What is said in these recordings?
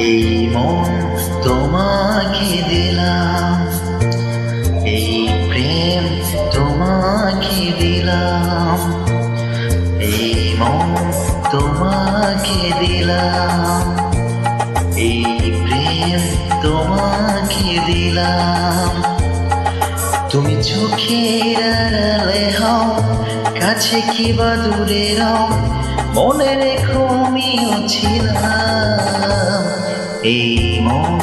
এই মন তোমাকে দিলাম, এই প্রেম তোমাকে দিলাম, এই মন তোমাকে দিলাম, এই প্রেম তোমাকে দিলাম। তুমি চোখের আড়ালে হও, কাছে কিবা দূরে রও, মনে রেখো আমিও ছিলাম। এই মন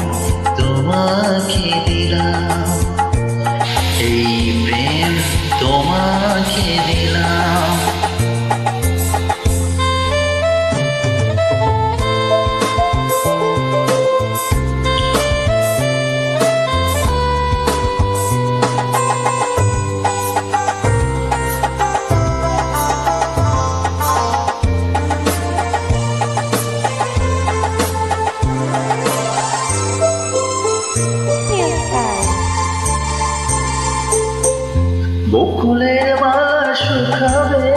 তোমাকে দিলাম, এই প্রেম তোমাকে দিলাম। বকুলের মালা শুকাবে,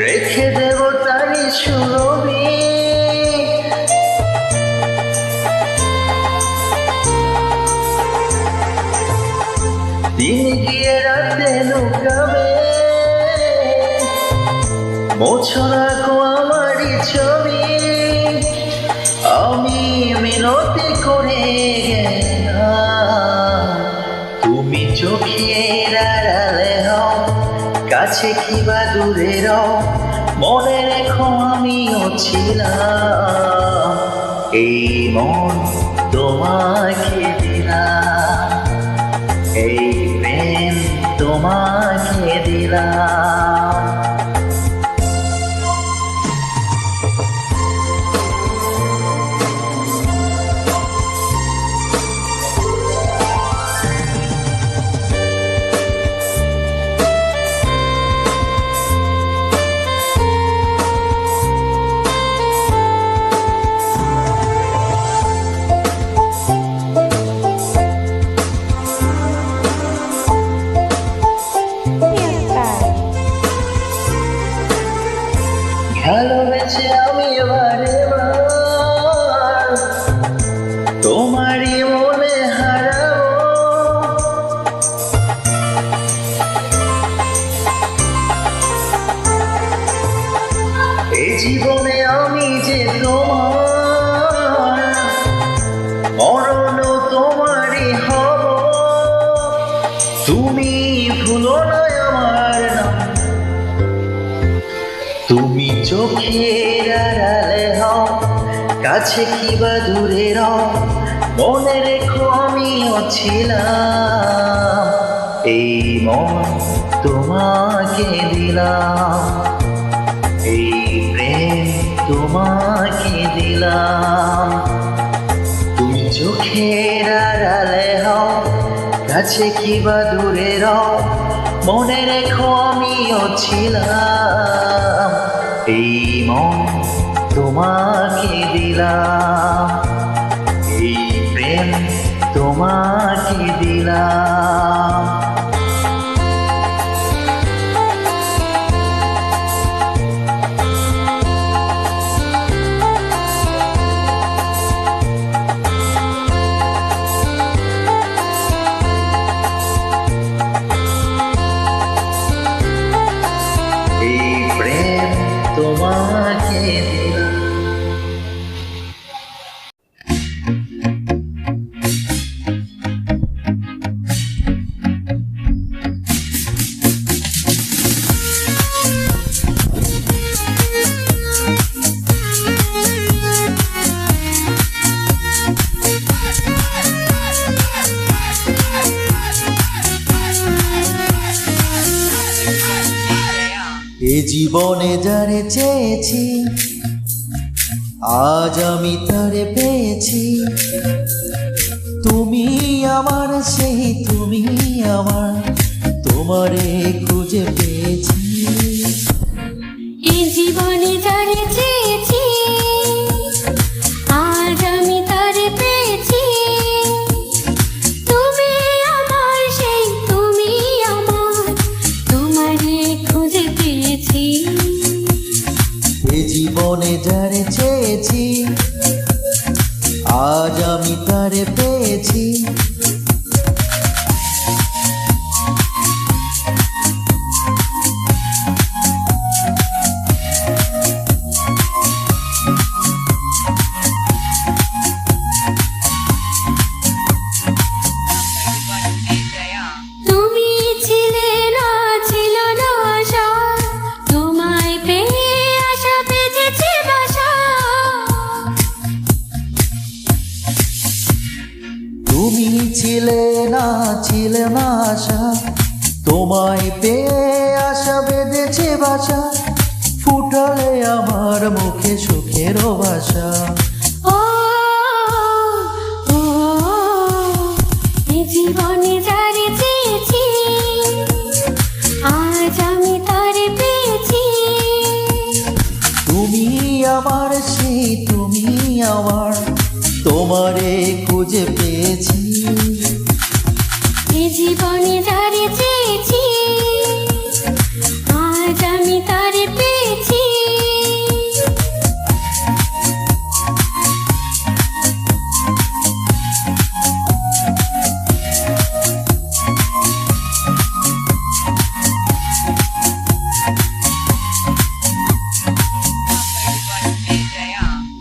রেখে দেব তারি সুরভি। দিন গিয়ে রাতে লুকাবে, মোছো রাখো আমারই ছবি। আমি মিনতি করে গেলাম, তুমি চোখের আড়ালে হও, কাছে কিবা দূরে রও, মনে রেখো আমিও ছিলাম। এই মন তোমাকে দিলাম, এই প্রেম তোমাকে দিলাম। ভালোবেসে আমি এবারে তোমারই মনে হারাবো। এই জীবনে আমি যে তোমার, মরণ তোমারই হব। তুমি ভুলো না আমার নাম, তুমি চোখের আড়ালে হও, কাছে কিবা দূরে রও, মনে রেখো আমিও ছিলাম। এই মন তোমাকে দিলাম, এই প্রেম তোমাকে দিলাম। তুমি চোখের আড়ালে হও, কাছে কিবা দূরে রও, মনে রেখো আমিও ছিলাম। এই মন তোমাকে দিলাম, এই প্রেম তোমাকে দিলাম। তোমাকে দিলাম। এ জীবনে যারে চেয়েছি, আজ আমি তারে পেয়েছি। তুমি আমার, সেই তুমি আমার, তোমারে খুঁজে পেয়েছি। এ জীবনে যারে চেয়েছি, আজ আমি তারে পেয়েছি। তুমি আমার, সেই তুমি আমার, তোমারে খুঁজে পেয়েছি। এ জীবনে যারে চেয়েছি, চেয়েছি আজ আমি তারে পেয়েছি তুমি ছিলে না ছিল না আশা তোমায় পেয়ে আশা বেজেছে বাসা তুমি ছিলে না আশা তোমায় পেয়ে আশা বেঁধেছে বাসা ফুটালে আমার মুখে সুখের ভাষা ও ও এই জীবনে যারে চেয়েছি আজ আমি তারে পেয়েছি তুমি আমার সেই তুমি আমার তোমারে খুঁজে পেয়েছি এই জীবনে যারে চেয়েছি আজ আমি তারে পেয়েছি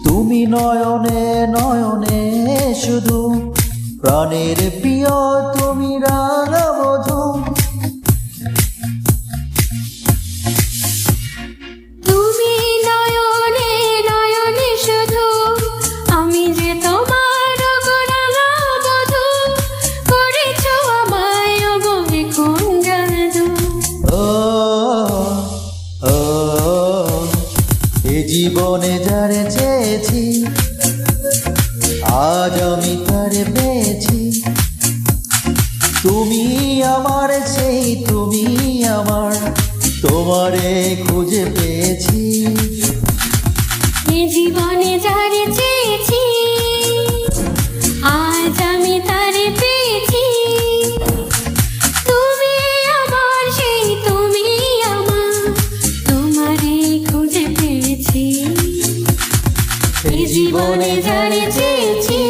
তুমি নয়নে নয়নে শুধু প্রাণের প্রিয় তুমি রাঙা বধূ তুমি নয়নে নয়নে শুধু আমি যে তোমার গোরাঙা বধূ করেছো আমায় অগরে কোন জাদু ও ও এ জীবনে যারে চেয়েছি আজ আমি তারে পেয়েছি তুমি আমার সেই তুমি আমার তোমারে খুঁজে পেয়েছি এই জীবনে যারে চেয়েছি আজ আমি তারে পেয়েছি তুমি আমার সেই তুমি আমার তোমারে খুঁজে পেয়েছি এই জীবনে যারে চেয়েছি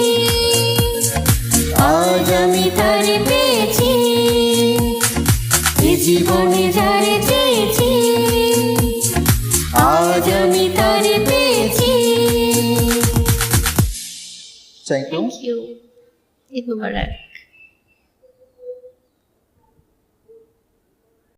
আজ আমি তারে পেয়েছি এই জীবনে যারে চেয়েছি আজ আমি তারে পেয়েছি thank you Thank you. Itu Mubarak.